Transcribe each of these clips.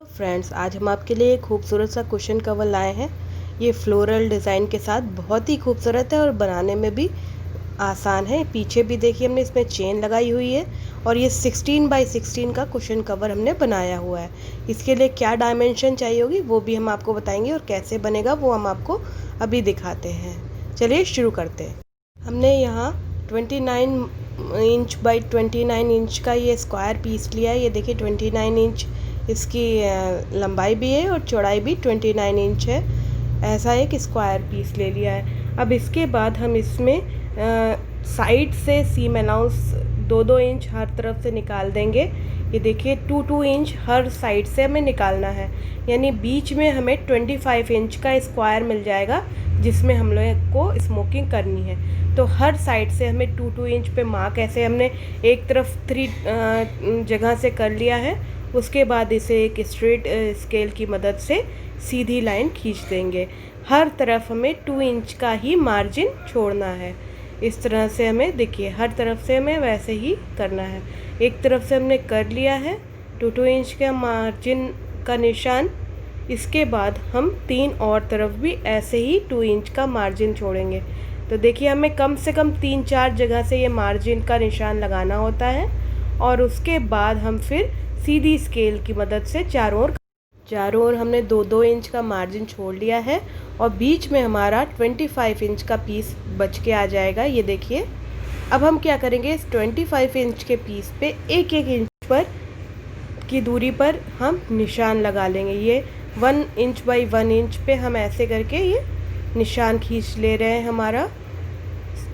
Friends, आज हम आपके लिए एक खूबसूरत सा कुशन कवर लाए हैं। ये फ्लोरल डिज़ाइन के साथ बहुत ही खूबसूरत है और बनाने में भी आसान है। पीछे भी देखिए हमने इसमें चेन लगाई हुई है और ये 16 बाई 16 का कुशन कवर हमने बनाया हुआ है। इसके लिए क्या डायमेंशन चाहिए होगी वो भी हम आपको बताएंगे और कैसे बनेगा वो हम आपको अभी दिखाते हैं। चलिए शुरू करते हैं। हमने यहाँ 29 इंच बाई 29 इंच का ये स्क्वायर पीस लिया है। ये देखिए 29 इंच इसकी लंबाई भी है और चौड़ाई भी 29 इंच है। ऐसा एक स्क्वायर पीस ले लिया है। अब इसके बाद हम इसमें साइड से सीम अलाउंस 2-2 इंच हर तरफ से निकाल देंगे। ये देखिए 2-2 इंच हर साइड से हमें निकालना है, यानी बीच में हमें 25 इंच का स्क्वायर मिल जाएगा जिसमें हम लोग को स्मोकिंग करनी है। तो हर साइड से हमें 2-2 इंच पे मार्क ऐसे हमने एक तरफ 3 जगह से कर लिया है। उसके बाद इसे एक स्ट्रेट स्केल की मदद से सीधी लाइन खींच देंगे। हर तरफ हमें 2 इंच का ही मार्जिन छोड़ना है। इस तरह से हमें देखिए हर तरफ से हमें वैसे ही करना है। एक तरफ से हमने कर लिया है 2-2 इंच का मार्जिन का निशान। इसके बाद हम 3 और तरफ भी ऐसे ही 2 इंच का मार्जिन छोड़ेंगे। तो देखिए हमें कम से कम 3-4 जगह से ये मार्जिन का निशान लगाना होता है और उसके बाद हम फिर सीधी स्केल की मदद से चारों ओर हमने 2-2 इंच का मार्जिन छोड़ लिया है और बीच में हमारा 25 इंच का पीस बच के आ जाएगा। ये देखिए अब हम क्या करेंगे, इस 25 इंच के पीस पे 1-1 इंच पर की दूरी पर हम निशान लगा लेंगे। ये 1 इंच बाई 1 इंच पे हम ऐसे करके ये निशान खींच ले रहे हैं। हमारा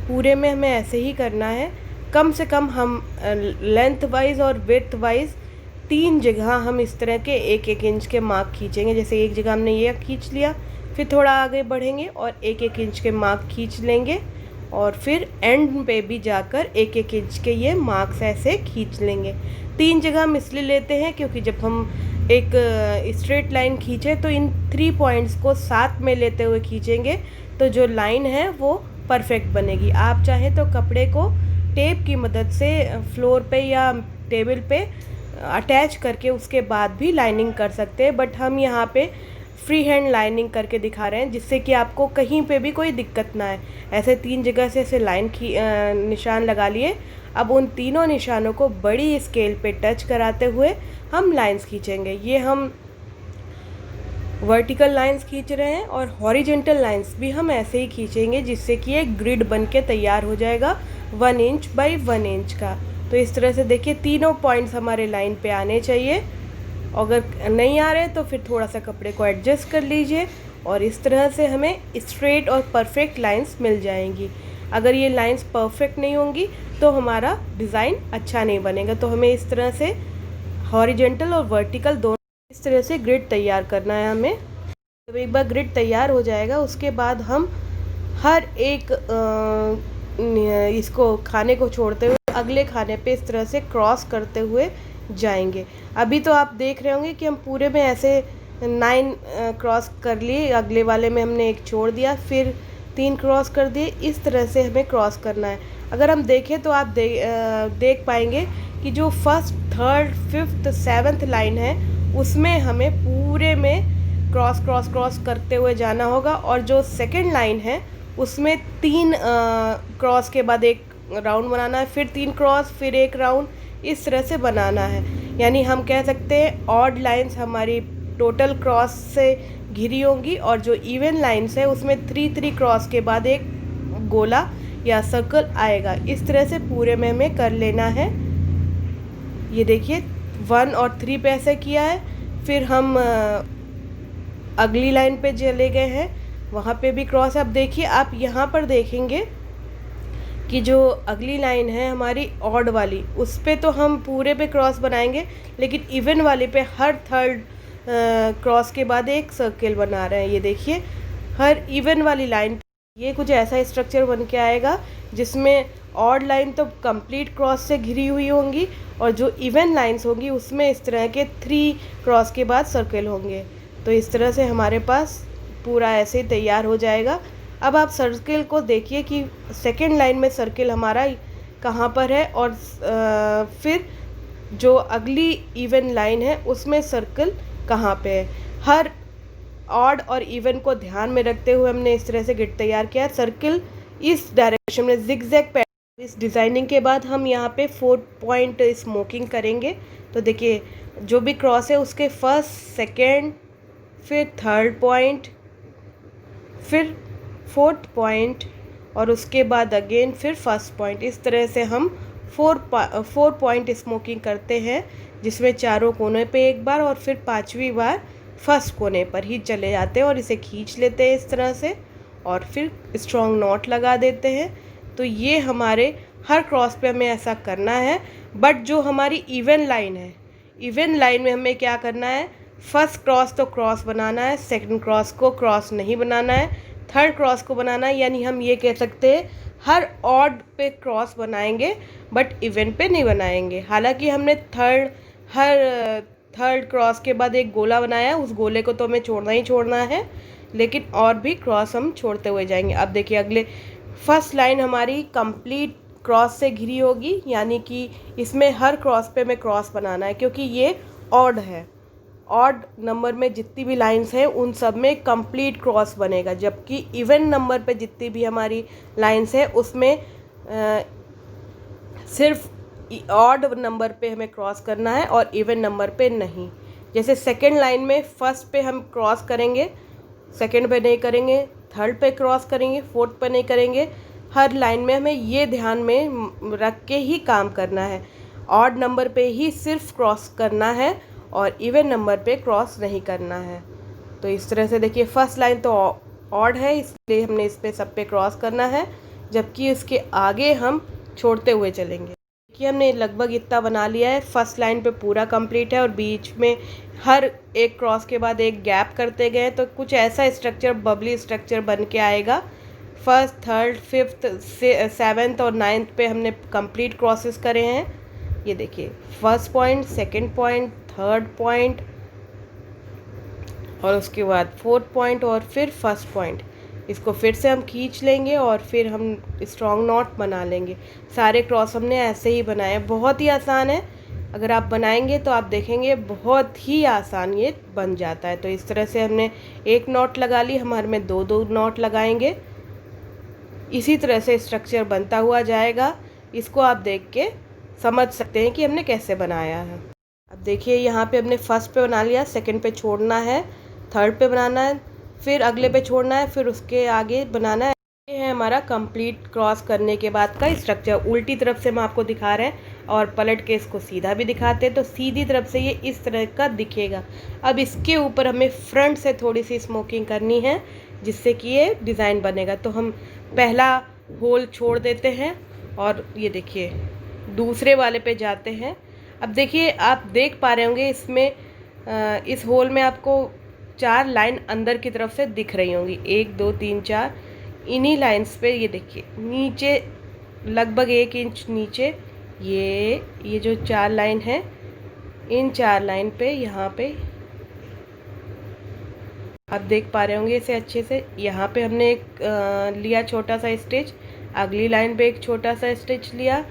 पूरे में हमें ऐसे ही करना है। कम से कम हम लेंथ वाइज और विड्थ वाइज 3 जगह हम इस तरह के 1-1 इंच के मार्क खींचेंगे। जैसे एक जगह हमने ये खींच लिया, फिर थोड़ा आगे बढ़ेंगे और 1-1 इंच के मार्क खींच लेंगे और फिर एंड पे भी जाकर 1-1 इंच के ये मार्क्स ऐसे खींच लेंगे। 3 जगह हम इसलिए लेते हैं क्योंकि जब हम एक स्ट्रेट लाइन खींचे तो इन 3 पॉइंट्स को साथ में लेते हुए खींचेंगे तो जो लाइन है वो परफेक्ट बनेगी। आप चाहें तो कपड़े को टेप की मदद से फ्लोर पे या टेबल पे अटैच करके उसके बाद भी लाइनिंग कर सकते हैं, बट हम यहाँ पे फ्री हैंड लाइनिंग करके दिखा रहे हैं जिससे कि आपको कहीं पे भी कोई दिक्कत ना आए। ऐसे 3 जगह से ऐसे निशान लगा लिए। अब उन तीनों निशानों को बड़ी स्केल पे टच कराते हुए हम लाइंस खींचेंगे। ये हम वर्टिकल लाइंस खींच रहे हैं और हॉरिजेंटल लाइंस भी हम ऐसे ही खींचेंगे जिससे कि एक ग्रिड बन के तैयार हो जाएगा 1 इंच बाई 1 इंच का। तो इस तरह से देखिए तीनों पॉइंट्स हमारे लाइन पे आने चाहिए। अगर नहीं आ रहे तो फिर थोड़ा सा कपड़े को एडजस्ट कर लीजिए और इस तरह से हमें स्ट्रेट और परफेक्ट लाइंस मिल जाएंगी। अगर ये लाइंस परफेक्ट नहीं होंगी तो हमारा डिज़ाइन अच्छा नहीं बनेगा। तो हमें इस तरह से हॉरिजेंटल और वर्टिकल दोनों इस तरह से ग्रिड तैयार करना है हमें। जब एक बार ग्रिड तैयार हो जाएगा उसके बाद हम हर एक इसको खाने को छोड़ते हुए अगले खाने पे इस तरह से क्रॉस करते हुए जाएंगे। अभी तो आप देख रहे होंगे कि हम पूरे में ऐसे 9 क्रॉस कर लिए, अगले वाले में हमने एक छोड़ दिया, फिर 3 क्रॉस कर दिए। इस तरह से हमें क्रॉस करना है। अगर हम देखें तो आप देख पाएंगे कि जो first, third, fifth, 7th line है उसमें हमें पूरे में क्रॉस करते हुए जाना होगा और जो सेकंड लाइन है उसमें 3 क्रॉस के बाद एक राउंड बनाना है, फिर 3 क्रॉस, फिर एक राउंड, इस तरह से बनाना है। यानी हम कह सकते हैं ऑड लाइंस हमारी टोटल क्रॉस से घिरी होंगी और जो इवन लाइंस है उसमें 3 क्रॉस के बाद एक गोला या सर्कल आएगा। इस तरह से पूरे में हमें कर लेना है। ये देखिए 1 और 3 पे ऐसे किया है। फिर हम अगली लाइन पे चले गए हैं, वहाँ पे भी क्रॉस। अब देखिए आप यहाँ पर देखेंगे कि जो अगली लाइन है हमारी ऑड वाली, उस पे तो हम पूरे पे क्रॉस बनाएंगे, लेकिन इवन वाले पे हर थर्ड क्रॉस के बाद एक सर्कल बना रहे हैं। ये देखिए हर इवन वाली लाइन ये कुछ ऐसा स्ट्रक्चर बन के आएगा जिसमें ऑड लाइन तो कंप्लीट क्रॉस से घिरी हुई होंगी और जो इवन लाइंस होंगी उसमें इस तरह के 3 क्रॉस के बाद सर्कल होंगे। तो इस तरह से हमारे पास पूरा ऐसे तैयार हो जाएगा। अब आप सर्कल को देखिए कि सेकंड लाइन में सर्कल हमारा कहाँ पर है और फिर जो अगली इवन लाइन है उसमें सर्कल कहाँ पे है। हर ऑड और इवन को ध्यान में रखते हुए हमने इस तरह से गिट तैयार किया है। सर्किल इस डायरेक्शन में जिगजैग पैटर्न। इस डिज़ाइनिंग के बाद हम यहाँ पे 4 पॉइंट स्मोकिंग करेंगे। तो देखिए जो भी क्रॉस है उसके फर्स्ट, सेकेंड, फिर थर्ड पॉइंट, फिर फोर्थ पॉइंट और उसके बाद अगेन फिर फर्स्ट पॉइंट। इस तरह से हम 4 पॉइंट स्मोकिंग करते हैं, जिसमें चारों कोने पे एक बार और फिर 5वीं बार फर्स्ट कोने पर ही चले जाते हैं और इसे खींच लेते हैं इस तरह से और फिर स्ट्रॉन्ग नॉट लगा देते हैं। तो ये हमारे हर क्रॉस पे हमें ऐसा करना है। बट जो हमारी इवन लाइन है, इवन लाइन में हमें क्या करना है, फर्स्ट क्रॉस तो क्रॉस बनाना है, सेकंड क्रॉस को क्रॉस नहीं बनाना है, थर्ड क्रॉस को बनाना है। यानी हम ये कह सकते हैं हर ऑड पे क्रॉस बनाएंगे बट इवन पे नहीं बनाएंगे। हालांकि हमने थर्ड क्रॉस के बाद एक गोला बनाया, उस गोले को तो हमें छोड़ना ही छोड़ना है, लेकिन और भी क्रॉस हम छोड़ते हुए जाएंगे। अब देखिए अगले फर्स्ट लाइन हमारी कंप्लीट क्रॉस से घिरी होगी, यानी कि इसमें हर क्रॉस पे हमें क्रॉस बनाना है क्योंकि ये ऑड है। ऑड नंबर में जितनी भी लाइंस हैं उन सब में कंप्लीट क्रॉस बनेगा, जबकि इवन नंबर पे जितनी भी हमारी लाइंस है उसमें सिर्फ ऑड नंबर पे हमें क्रॉस करना है और इवन नंबर पे नहीं। जैसे सेकंड लाइन में फर्स्ट पे हम क्रॉस करेंगे, सेकंड पे नहीं करेंगे, थर्ड पे क्रॉस करेंगे, फोर्थ पे नहीं करेंगे। हर लाइन में हमें ये ध्यान में रख के ही काम करना है, ऑड नंबर पे ही सिर्फ क्रॉस करना है और इवन नंबर पे क्रॉस नहीं करना है। तो इस तरह से देखिए फर्स्ट लाइन तो ऑड है इसलिए हमने इस पे सब पे क्रॉस करना है, जबकि इसके आगे हम छोड़ते हुए चलेंगे। देखिए हमने लगभग इतना बना लिया है, फर्स्ट लाइन पे पूरा कंप्लीट है और बीच में हर एक क्रॉस के बाद एक गैप करते गए तो कुछ ऐसा स्ट्रक्चर, बबली स्ट्रक्चर बन के आएगा। फर्स्ट, थर्ड, फिफ्थ, सेवन्थ और नाइन्थ पे हमने कंप्लीट क्रॉसेस करे हैं। ये देखिए first point, second point, third point और उसके बाद फोर्थ पॉइंट और फिर फर्स्ट पॉइंट। इसको फिर से हम खींच लेंगे और फिर हम स्ट्रॉन्ग नॉट बना लेंगे। सारे क्रॉस हमने ऐसे ही बनाए, बहुत ही आसान है। अगर आप बनाएंगे तो आप देखेंगे बहुत ही आसान ये बन जाता है। तो इस तरह से हमने एक नॉट लगा ली, हमारे में दो दो नॉट लगाएंगे। इसी तरह से स्ट्रक्चर बनता हुआ जाएगा। इसको आप देख के समझ सकते हैं कि हमने कैसे बनाया है। अब देखिए यहाँ पे हमने फर्स्ट पे बना लिया, सेकंड पे छोड़ना है, थर्ड पे बनाना है, फिर अगले पे छोड़ना है, फिर उसके आगे बनाना है। ये है हमारा कंप्लीट क्रॉस करने के बाद का स्ट्रक्चर। उल्टी तरफ से हम आपको दिखा रहे हैं और पलट के इसको सीधा भी दिखाते हैं, तो सीधी तरफ से ये इस तरह का दिखेगा। अब इसके ऊपर हमें फ्रंट से थोड़ी सी स्मोकिंग करनी है जिससे कि ये डिज़ाइन बनेगा। तो हम पहला होल छोड़ देते हैं और ये देखिए दूसरे वाले पे जाते हैं। अब देखिए आप देख पा रहे होंगे इसमें इस होल में आपको 4 लाइन अंदर की तरफ से दिख रही होंगी, 1 2 3 4। इन्हीं लाइंस पे ये देखिए नीचे लगभग 1 इंच नीचे ये जो 4 लाइन है, इन 4 लाइन पे यहाँ पे आप देख पा रहे होंगे इसे अच्छे से। यहाँ पे हमने एक लिया छोटा सा स्टिच, अगली लाइन पे एक छोटा सा स्टिच लिया,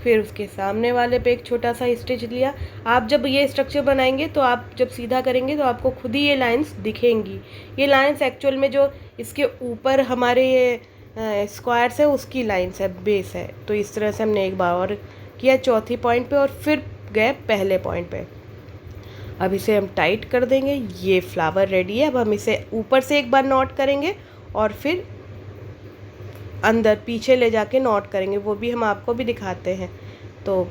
फिर उसके सामने वाले पे एक छोटा सा स्टिच लिया। आप जब ये स्ट्रक्चर बनाएंगे तो आप जब सीधा करेंगे तो आपको खुद ही ये लाइंस दिखेंगी। ये लाइंस एक्चुअल में जो इसके ऊपर हमारे ये स्क्वायर्स है उसकी लाइंस है, बेस है। तो इस तरह से हमने एक बार और किया चौथी पॉइंट पे और फिर गए पहले पॉइंट पे। अब इसे हम टाइट कर देंगे। ये फ्लावर रेडी है। अब हम इसे ऊपर से एक बार नॉट करेंगे और फिर अंदर पीछे ले जाके नॉट करेंगे, वो भी हम आपको भी दिखाते हैं। तो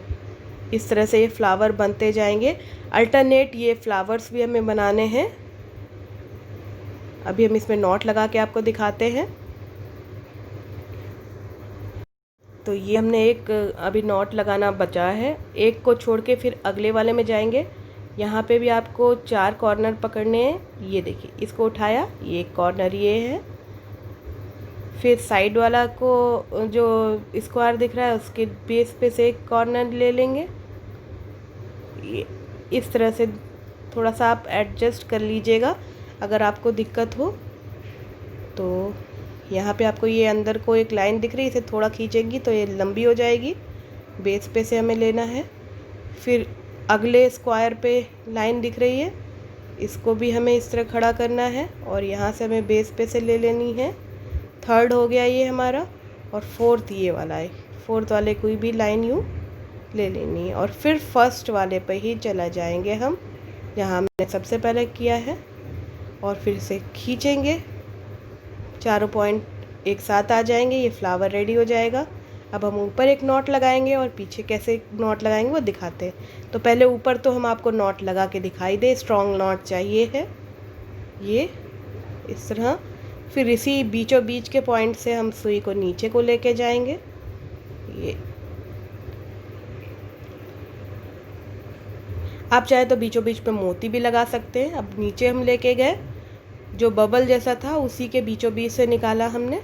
इस तरह से ये फ्लावर बनते जाएंगे। अल्टरनेट ये फ्लावर्स भी हमें बनाने हैं। अभी हम इसमें नॉट लगा के आपको दिखाते हैं। तो ये हमने एक अभी नॉट लगाना बचा है, एक को छोड़ के फिर अगले वाले में जाएंगे। यहाँ पे भी आपको 4 कॉर्नर पकड़ने हैं। ये देखिए इसको उठाया, ये एक कॉर्नर ये है, फिर साइड वाला को जो स्क्वायर दिख रहा है उसके बेस पे से एक कॉर्नर ले लेंगे। ये इस तरह से थोड़ा सा आप एडजस्ट कर लीजिएगा अगर आपको दिक्कत हो तो। यहाँ पे आपको ये अंदर को एक लाइन दिख रही है, इसे थोड़ा खींचेंगी तो ये लंबी हो जाएगी। बेस पे से हमें लेना है। फिर अगले स्क्वायर पे लाइन दिख रही है, इसको भी हमें इस तरह खड़ा करना है और यहाँ से हमें बेस पे से ले लेनी है। थर्ड हो गया ये हमारा, और फोर्थ ये वाला है। फोर्थ वाले कोई भी लाइन यूँ ले लेनी है और फिर फर्स्ट वाले पे ही चला जाएंगे हम, जहाँ हमने सबसे पहले किया है, और फिर से खींचेंगे। चारों पॉइंट एक साथ आ जाएंगे, ये फ्लावर रेडी हो जाएगा। अब हम ऊपर एक नॉट लगाएंगे और पीछे कैसे नॉट लगाएंगे वो दिखाते हैं। तो पहले ऊपर तो हम आपको नॉट लगा के दिखाई दे, स्ट्रॉन्ग नॉट चाहिए है ये इस तरह। फिर इसी बीचों बीच के पॉइंट से हम सुई को नीचे को लेके जाएंगे। ये आप चाहे तो बीचों बीच पे मोती भी लगा सकते हैं। अब नीचे हम लेके गए, जो बबल जैसा था उसी के बीचों बीच से निकाला हमने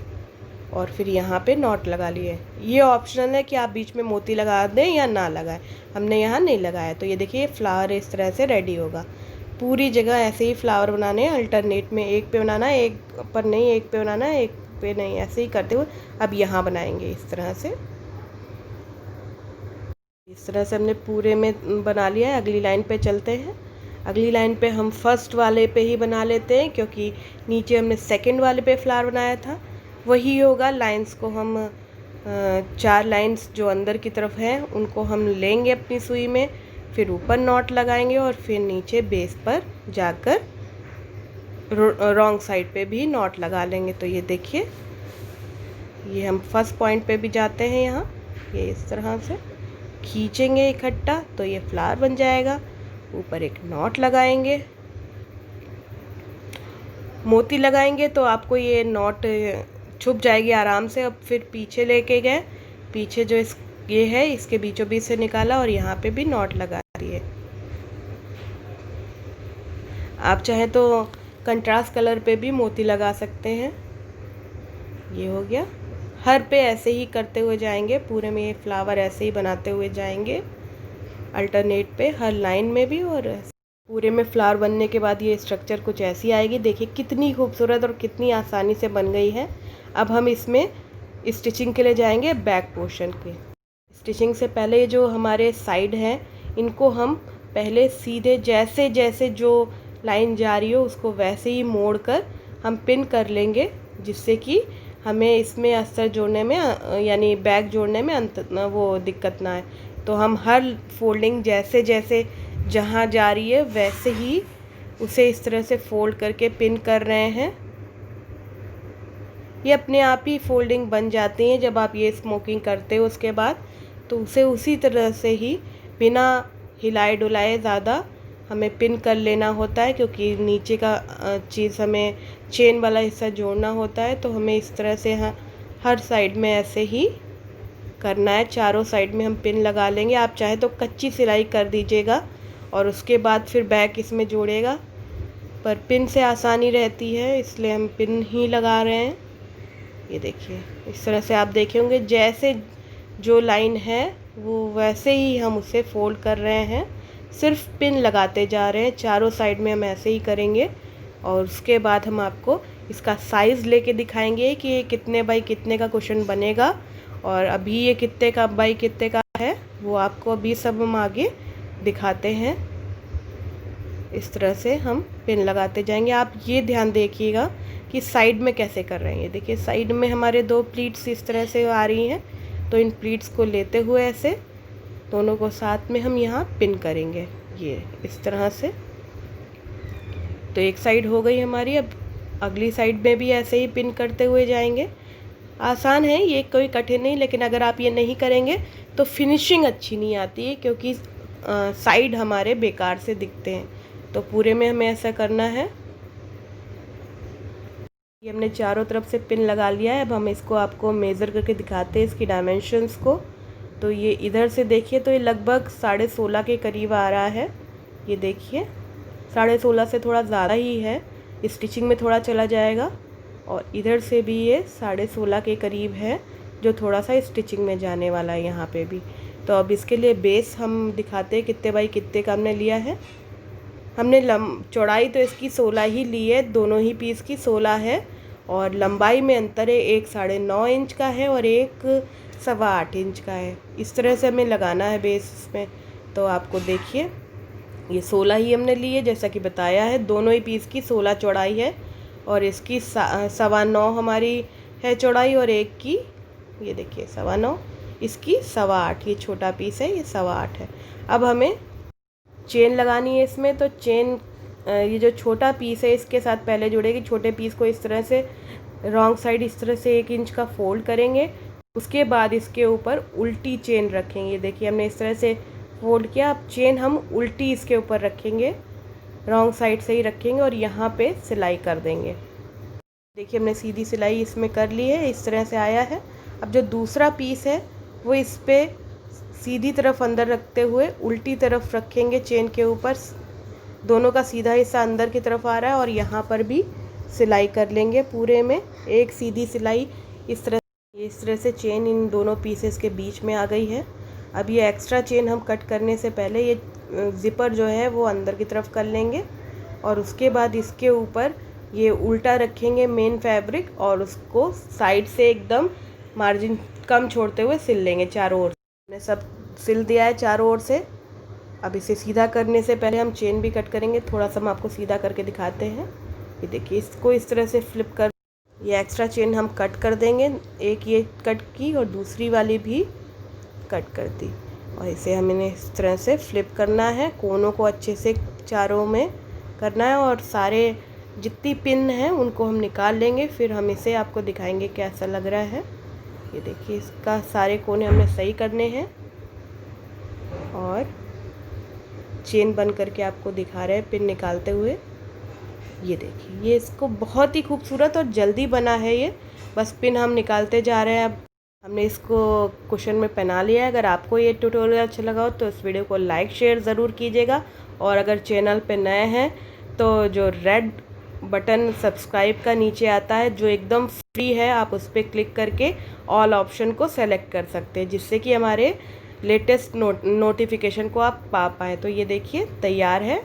और फिर यहाँ पे नॉट लगा लिए। ये ऑप्शनल है कि आप बीच में मोती लगा दें या ना लगाएं, हमने यहाँ नहीं लगाया। तो ये देखिए फ्लावर इस तरह से रेडी होगा। पूरी जगह ऐसे ही फ्लावर बनाने हैं, अल्टरनेट में एक पे बनाना है, एक पर नहीं, एक पे बनाना है, एक पे नहीं, ऐसे ही करते हुए अब यहाँ बनाएंगे इस तरह से। इस तरह से हमने पूरे में बना लिया है। अगली लाइन पे चलते हैं। अगली लाइन पे हम फर्स्ट वाले पे ही बना लेते हैं, क्योंकि नीचे हमने सेकंड वाले पे फ्लावर बनाया था, वही होगा। लाइंस को हम 4 लाइंस जो अंदर की तरफ हैं उनको हम लेंगे अपनी सुई में, फिर ऊपर नॉट लगाएंगे और फिर नीचे बेस पर जाकर रॉन्ग साइड पे भी नॉट लगा लेंगे। तो ये देखिए, ये हम फर्स्ट पॉइंट पे भी जाते हैं, यहाँ ये इस तरह से खींचेंगे इकट्ठा तो ये फ्लावर बन जाएगा। ऊपर एक नॉट लगाएंगे, मोती लगाएंगे तो आपको ये नॉट छुप जाएगी आराम से। अब फिर पीछे लेके गए, पीछे जो ये है इसके बीचों बीच से निकाला और यहाँ पे भी नॉट लगा दिए। आप चाहे तो कंट्रास्ट कलर पे भी मोती लगा सकते हैं। ये हो गया। हर पे ऐसे ही करते हुए जाएंगे, पूरे में ये फ्लावर ऐसे ही बनाते हुए जाएंगे अल्टरनेट पे, हर लाइन में भी। और पूरे में फ्लावर बनने के बाद ये स्ट्रक्चर कुछ ऐसी आएगी। देखिए कितनी खूबसूरत और कितनी आसानी से बन गई है। अब हम इसमें स्टिचिंग के लिए जाएंगे बैक पोर्शन के। स्टिचिंग से पहले जो हमारे साइड हैं इनको हम पहले सीधे जैसे जैसे जो लाइन जा रही हो उसको वैसे ही मोड़ कर हम पिन कर लेंगे, जिससे कि हमें इसमें अस्तर जोड़ने में यानी बैक जोड़ने में वो दिक्कत ना आए। तो हम हर फोल्डिंग जैसे जैसे जहाँ जा रही है वैसे ही उसे इस तरह से फोल्ड करके पिन कर रहे हैं। ये अपने आप ही फोल्डिंग बन जाती हैं जब आप ये स्मोकिंग करते हो उसके बाद। तो उसे उसी तरह से ही बिना हिलाए डुलाए ज़्यादा हमें पिन कर लेना होता है, क्योंकि नीचे का चीज़ हमें चेन वाला हिस्सा जोड़ना होता है। तो हमें इस तरह से हर साइड में ऐसे ही करना है। चारों साइड में हम पिन लगा लेंगे। आप चाहे तो कच्ची सिलाई कर दीजिएगा और उसके बाद फिर बैक इसमें जोड़ेगा, पर पिन से आसानी रहती है इसलिए हम पिन ही लगा रहे हैं। ये देखिए इस तरह से आप देखे होंगे, जैसे जो लाइन है वो वैसे ही हम उसे फोल्ड कर रहे हैं, सिर्फ पिन लगाते जा रहे हैं। चारों साइड में हम ऐसे ही करेंगे और उसके बाद हम आपको इसका साइज़ लेके दिखाएंगे कि ये कितने बाई कितने का कुशन बनेगा। और अभी ये कितने का बाई कितने का है वो आपको अभी सब हम आगे दिखाते हैं। इस तरह से हम पिन लगाते जाएंगे। आप ये ध्यान देखिएगा कि साइड में कैसे कर रहे हैं। ये देखिए साइड में हमारे 2 प्लीट्स इस तरह से आ रही हैं, तो इन प्लीट्स को लेते हुए ऐसे दोनों को साथ में हम यहाँ पिन करेंगे, ये इस तरह से। तो एक साइड हो गई हमारी। अब अगली साइड में भी ऐसे ही पिन करते हुए जाएंगे। आसान है ये, कोई कठिन नहीं, लेकिन अगर आप ये नहीं करेंगे तो फिनिशिंग अच्छी नहीं आती है, क्योंकि साइड हमारे बेकार से दिखते हैं। तो पूरे में हमें ऐसा करना है। ये हमने चारों तरफ से पिन लगा लिया है। अब हम इसको आपको मेज़र करके दिखाते हैं इसकी डायमेंशंस को। तो ये इधर से देखिए तो ये लगभग 16.5 के करीब आ रहा है। ये देखिए 16.5 से थोड़ा ज़्यादा ही है, स्टिचिंग में थोड़ा चला जाएगा। और इधर से भी ये 16.5 के करीब है, जो थोड़ा सा स्टिचिंग में जाने वाला है यहाँ पे भी। तो अब इसके लिए बेस हम दिखाते हैं कितने बाई कितने का हमने लिया है। हमने चौड़ाई तो इसकी 16 ही ली है, दोनों ही पीस की 16 है। और लंबाई में अंतर है, एक 9.5 इंच का है और एक 8.25 इंच का है। इस तरह से हमें लगाना है बेस इसमें। तो आपको देखिए ये 16 ही हमने ली है, जैसा कि बताया है। दोनों ही पीस की 16 चौड़ाई है और इसकी 9.25 हमारी है चौड़ाई, और एक की ये देखिए 9.25, इसकी 8.25। ये छोटा पीस है, ये 8.25 है। अब हमें चेन लगानी है इसमें, तो चेन ये जो छोटा पीस है इसके साथ पहले जुड़ेगी। छोटे पीस को इस तरह से रॉन्ग साइड इस तरह से 1 इंच का फोल्ड करेंगे। उसके बाद इसके ऊपर उल्टी चेन रखेंगे। देखिए हमने इस तरह से फोल्ड किया। अब चेन हम उल्टी इसके ऊपर रखेंगे, रॉन्ग साइड से ही रखेंगे और यहाँ पे सिलाई कर देंगे। देखिए हमने सीधी सिलाई इसमें कर ली है, इस तरह से आया है। अब जो दूसरा पीस है वो इस पे सीधी तरफ अंदर रखते हुए उल्टी तरफ रखेंगे चेन के ऊपर। दोनों का सीधा हिस्सा अंदर की तरफ आ रहा है और यहाँ पर भी सिलाई कर लेंगे। पूरे में एक सीधी सिलाई इस तरह से चेन इन दोनों पीसेस के बीच में आ गई है। अब ये एक्स्ट्रा चेन हम कट करने से पहले ये ज़िपर जो है वो अंदर की तरफ कर लेंगे और उसके बाद इसके ऊपर ये उल्टा रखेंगे मेन फैब्रिक और उसको साइड से एकदम मार्जिन कम छोड़ते हुए सिल लेंगे चारों ओर। मैंने सब सिल दिया है चारों ओर से। अब इसे सीधा करने से पहले हम चेन भी कट करेंगे। थोड़ा सा हम आपको सीधा करके दिखाते हैं। ये देखिए इसको इस तरह से फ्लिप कर, ये एक्स्ट्रा चेन हम कट कर देंगे। एक ये कट की और दूसरी वाली भी कट कर दी और इसे हमें इस तरह से फ्लिप करना है। कोनों को अच्छे से चारों में करना है और सारे जितनी पिन हैं उनको हम निकाल लेंगे। फिर हम इसे आपको दिखाएंगे कैसा लग रहा है। ये देखिए इसका सारे कोने हमने सही करने हैं और चेन बंद करके आपको दिखा रहे हैं पिन निकालते हुए। ये देखिए ये इसको बहुत ही खूबसूरत और जल्दी बना है ये। बस पिन हम निकालते जा रहे हैं। अब हमने इसको कुशन में पहना लिया है। अगर आपको ये ट्यूटोरियल अच्छा लगा हो तो इस वीडियो को लाइक शेयर ज़रूर कीजिएगा और अगर चैनल पे नए हैं तो जो रेड बटन सब्सक्राइब का नीचे आता है जो एकदम फ्री है, आप उस पर क्लिक करके ऑल ऑप्शन को सेलेक्ट कर सकते हैं जिससे कि हमारे लेटेस्ट नोटिफिकेशन को आप पा पाएँ। तो ये देखिए तैयार है।